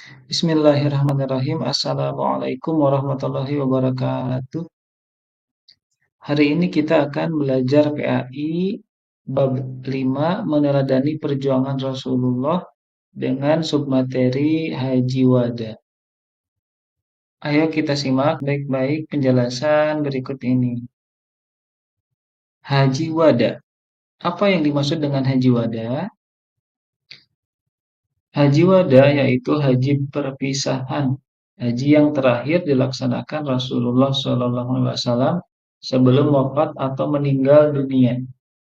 Bismillahirrahmanirrahim. Assalamualaikum warahmatullahi wabarakatuh. Hari ini kita akan belajar PAI bab 5 meneladani perjuangan Rasulullah dengan submateri Haji Wada. Ayo kita simak baik-baik penjelasan berikut ini. Haji Wada. Apa yang dimaksud dengan Haji Wada? Haji Wada yaitu haji perpisahan, haji yang terakhir dilaksanakan Rasulullah SAW sebelum wafat atau meninggal dunia.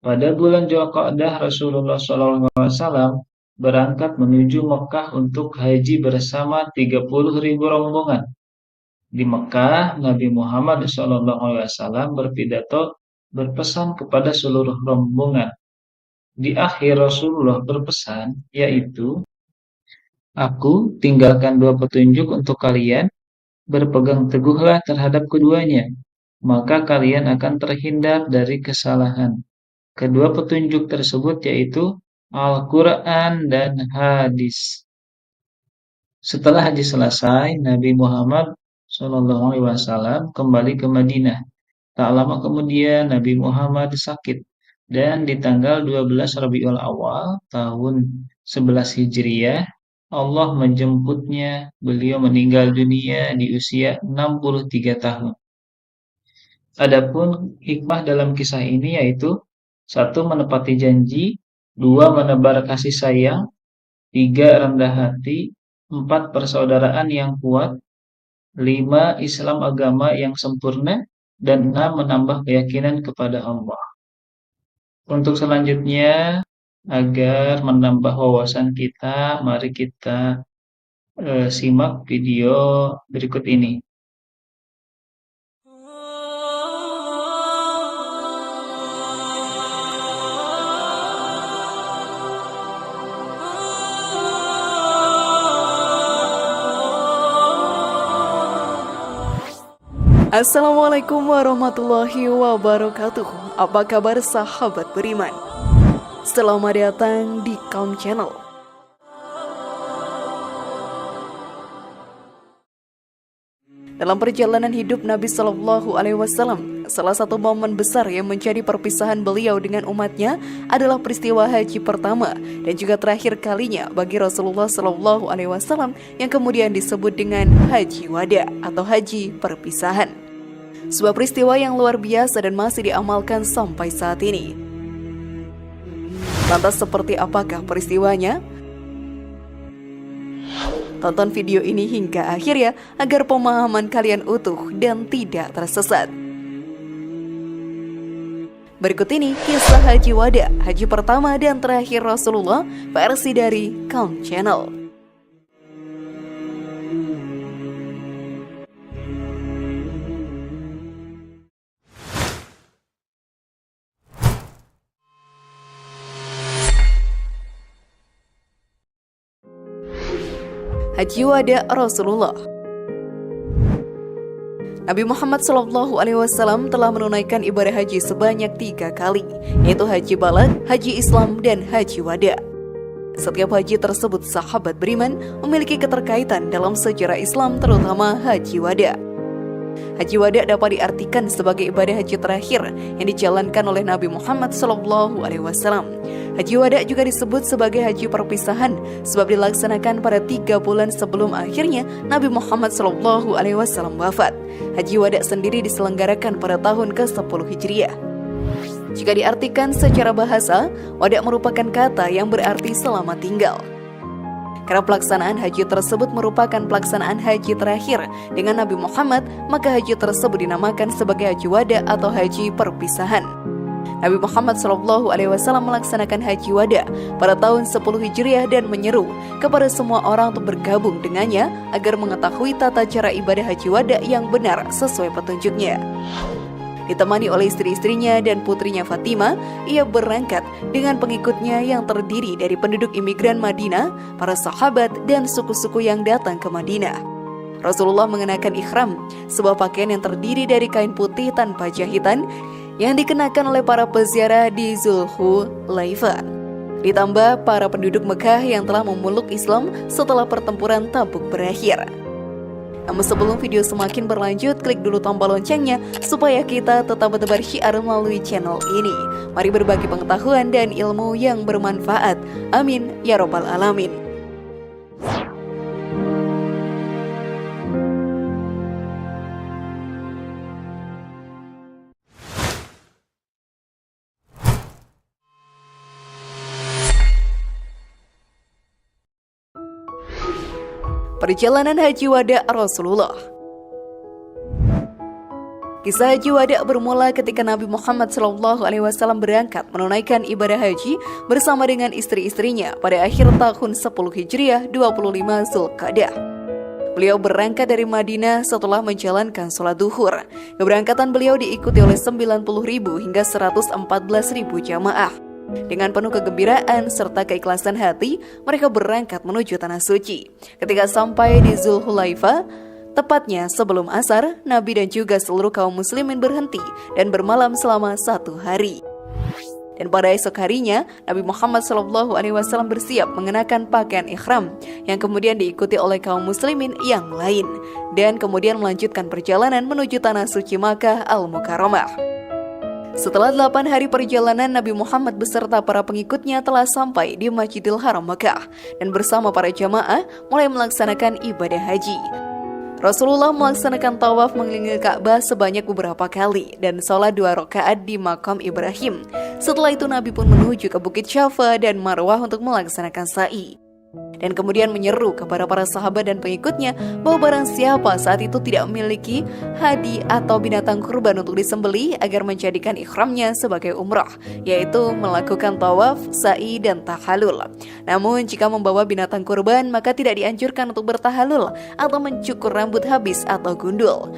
Pada bulan Dzulqa'dah, Rasulullah SAW berangkat menuju Mekah untuk haji bersama 30.000 rombongan. Di Mekah, Nabi Muhammad SAW berpidato berpesan kepada seluruh rombongan. Di akhir Rasulullah berpesan, yaitu, "Aku tinggalkan dua petunjuk untuk kalian, berpegang teguhlah terhadap keduanya, maka kalian akan terhindar dari kesalahan." Kedua petunjuk tersebut yaitu Al-Quran dan hadis. Setelah haji selesai, Nabi Muhammad SAW kembali ke Madinah. Tak lama kemudian Nabi Muhammad sakit, dan di tanggal 12 Rabiul Awal tahun 11 Hijriah, Allah menjemputnya. Beliau meninggal dunia di usia 63 tahun. Adapun hikmah dalam kisah ini yaitu: 1. Menepati janji, 2. Menebar kasih sayang, 3. Rendah hati, 4. Persaudaraan yang kuat, 5. Islam agama yang sempurna, dan 6. Menambah keyakinan kepada Allah. Untuk selanjutnya, agar menambah wawasan kita, mari kita simak video berikut ini. Assalamualaikum warahmatullahi wabarakatuh. Apa kabar sahabat beriman? Selamat datang di Kaum Channel. Dalam perjalanan hidup Nabi Shallallahu Alaihi Wasallam, salah satu momen besar yang menjadi perpisahan beliau dengan umatnya adalah peristiwa haji pertama dan juga terakhir kalinya bagi Rasulullah Shallallahu Alaihi Wasallam yang kemudian disebut dengan Haji Wada atau haji perpisahan. Sebuah peristiwa yang luar biasa dan masih diamalkan sampai saat ini. Lantas seperti apakah peristiwanya? Tonton video ini hingga akhir ya, agar pemahaman kalian utuh dan tidak tersesat. Berikut ini kisah Haji Wada, haji pertama dan terakhir Rasulullah, versi dari Kaum Channel. Haji Wada Rasulullah. Nabi Muhammad SAW telah menunaikan ibadah haji sebanyak 3 kali, yaitu haji balad, haji Islam, dan haji wada. Setiap haji tersebut sahabat beriman memiliki keterkaitan dalam sejarah Islam, terutama haji wada. Haji wada dapat diartikan sebagai ibadah haji terakhir yang dijalankan oleh Nabi Muhammad SAW. Haji wada juga disebut sebagai haji perpisahan sebab dilaksanakan pada 3 bulan sebelum akhirnya Nabi Muhammad SAW wafat. Haji wada sendiri diselenggarakan pada tahun ke-10 Hijriah. Jika diartikan secara bahasa, wada merupakan kata yang berarti selamat tinggal. Karena pelaksanaan haji tersebut merupakan pelaksanaan haji terakhir dengan Nabi Muhammad, maka haji tersebut dinamakan sebagai haji wada atau haji perpisahan. Nabi Muhammad SAW melaksanakan haji wada pada tahun 10 Hijriah dan menyeru kepada semua orang untuk bergabung dengannya agar mengetahui tata cara ibadah haji wada yang benar sesuai petunjuknya. Ditemani oleh istri-istrinya dan putrinya Fatimah, ia berangkat dengan pengikutnya yang terdiri dari penduduk imigran Madinah, para sahabat, dan suku-suku yang datang ke Madinah. Rasulullah mengenakan ihram, sebuah pakaian yang terdiri dari kain putih tanpa jahitan yang dikenakan oleh para peziarah di Zulhulaifah. Ditambah para penduduk Mekah yang telah memeluk Islam setelah pertempuran Tabuk berakhir. Namun sebelum video semakin berlanjut, klik dulu tombol loncengnya supaya kita tetap bertebar syiar melalui channel ini. Mari berbagi pengetahuan dan ilmu yang bermanfaat. Amin ya robbal alamin. Perjalanan Haji Wada Rasulullah. Kisah Haji Wada bermula ketika Nabi Muhammad SAW berangkat menunaikan ibadah haji bersama dengan istri-istrinya pada akhir tahun 10 Hijriah 25 Zulqa'dah. Beliau berangkat dari Madinah setelah menjalankan sholat duhur. Keberangkatan beliau diikuti oleh 90.000 hingga 114.000 jamaah. Dengan penuh kegembiraan serta keikhlasan hati, mereka berangkat menuju Tanah Suci. Ketika sampai di Zulhulaifah, tepatnya sebelum asar, Nabi dan juga seluruh kaum muslimin berhenti dan bermalam selama 1 hari. Dan pada esok harinya, Nabi Muhammad SAW bersiap mengenakan pakaian ihram yang kemudian diikuti oleh kaum muslimin yang lain, dan kemudian melanjutkan perjalanan menuju Tanah Suci Makkah Al-Mukarramah. Setelah 8 hari perjalanan, Nabi Muhammad beserta para pengikutnya telah sampai di Masjidil Haram Makkah dan bersama para jamaah mulai melaksanakan ibadah haji. Rasulullah melaksanakan tawaf mengelilingi Ka'bah sebanyak beberapa kali dan sholat 2 rakaat di makam Ibrahim. Setelah itu Nabi pun menuju ke Bukit Syafa dan Marwah untuk melaksanakan sa'i. Dan kemudian menyeru kepada para sahabat dan pengikutnya bahwa barang siapa saat itu tidak memiliki hadi atau binatang kurban untuk disembelih agar menjadikan ihramnya sebagai umrah, yaitu melakukan tawaf, sa'i, dan tahallul. Namun jika membawa binatang kurban maka tidak dianjurkan untuk bertahallul atau mencukur rambut habis atau gundul.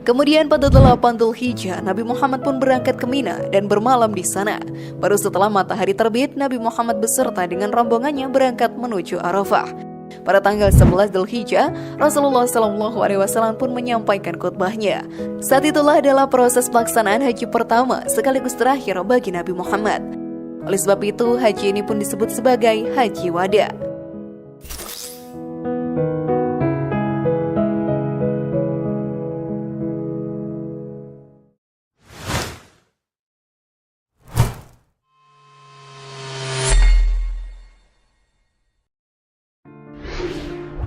Kemudian pada 8 Dzulhijjah, Nabi Muhammad pun berangkat ke Mina dan bermalam di sana. Baru setelah matahari terbit, Nabi Muhammad beserta dengan rombongannya berangkat menuju Arafah. Pada tanggal 11 Dzulhijjah, Rasulullah SAW pun menyampaikan khutbahnya. Saat itulah adalah proses pelaksanaan haji pertama sekaligus terakhir bagi Nabi Muhammad. Oleh sebab itu, haji ini pun disebut sebagai Haji Wada.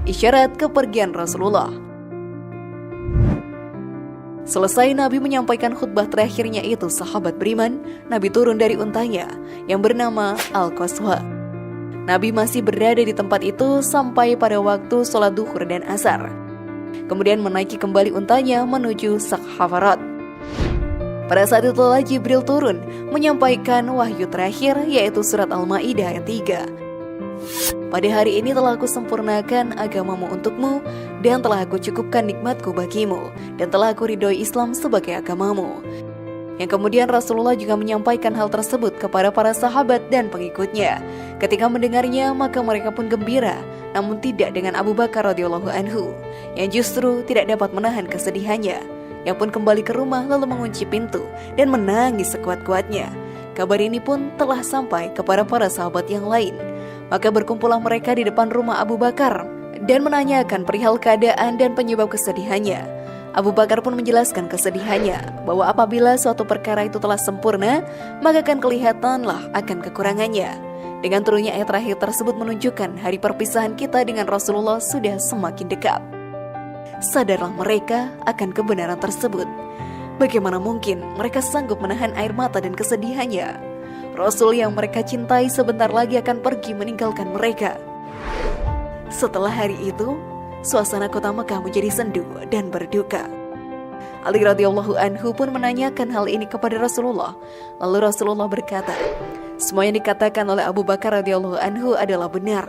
Isyarat kepergian Rasulullah. Selesai Nabi menyampaikan khutbah terakhirnya itu, sahabat beriman, Nabi turun dari untanya yang bernama Al-Qaswa. Nabi masih berada di tempat itu sampai pada waktu sholat duhur dan asar. Kemudian menaiki kembali untanya menuju Sakhafarat. Pada saat itulah Jibril turun menyampaikan wahyu terakhir, yaitu surat Al-Maidah ayat 3. Pada hari ini telah aku sempurnakan agamamu untukmu, dan telah aku cukupkan nikmatku bagimu, dan telah aku ridhoi Islam sebagai agamamu. Yang kemudian Rasulullah juga menyampaikan hal tersebut kepada para sahabat dan pengikutnya. Ketika mendengarnya maka mereka pun gembira, namun tidak dengan Abu Bakar radhiyallahu anhu, yang justru tidak dapat menahan kesedihannya, yang pun kembali ke rumah lalu mengunci pintu dan menangis sekuat-kuatnya. Kabar ini pun telah sampai kepada para sahabat yang lain. Maka berkumpullah mereka di depan rumah Abu Bakar dan menanyakan perihal keadaan dan penyebab kesedihannya. Abu Bakar pun menjelaskan kesedihannya bahwa apabila suatu perkara itu telah sempurna, maka akan kelihatanlah akan kekurangannya. Dengan turunnya ayat terakhir tersebut menunjukkan hari perpisahan kita dengan Rasulullah sudah semakin dekat. Sadarlah mereka akan kebenaran tersebut. Bagaimana mungkin mereka sanggup menahan air mata dan kesedihannya? Rasul yang mereka cintai sebentar lagi akan pergi meninggalkan mereka. Setelah hari itu, suasana kota Mekah menjadi sendu dan berduka. Ali radhiyallahu anhu pun menanyakan hal ini kepada Rasulullah. Lalu Rasulullah berkata, semua yang dikatakan oleh Abu Bakar radhiyallahu anhu adalah benar,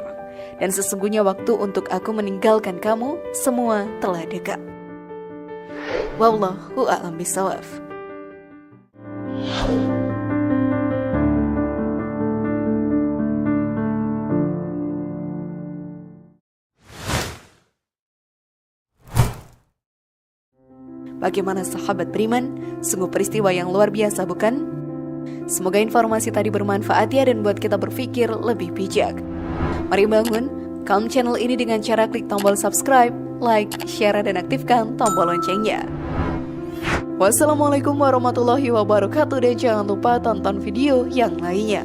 dan sesungguhnya waktu untuk aku meninggalkan kamu semua telah dekat. Wallahu a'lam bishawab. Bagaimana sahabat beriman? Sungguh peristiwa yang luar biasa, bukan? Semoga informasi tadi bermanfaat ya dan buat kita berpikir lebih bijak. Mari bangun, Calm channel ini dengan cara klik tombol subscribe, like, share, dan aktifkan tombol loncengnya. Wassalamualaikum warahmatullahi wabarakatuh dan jangan lupa tonton video yang lainnya.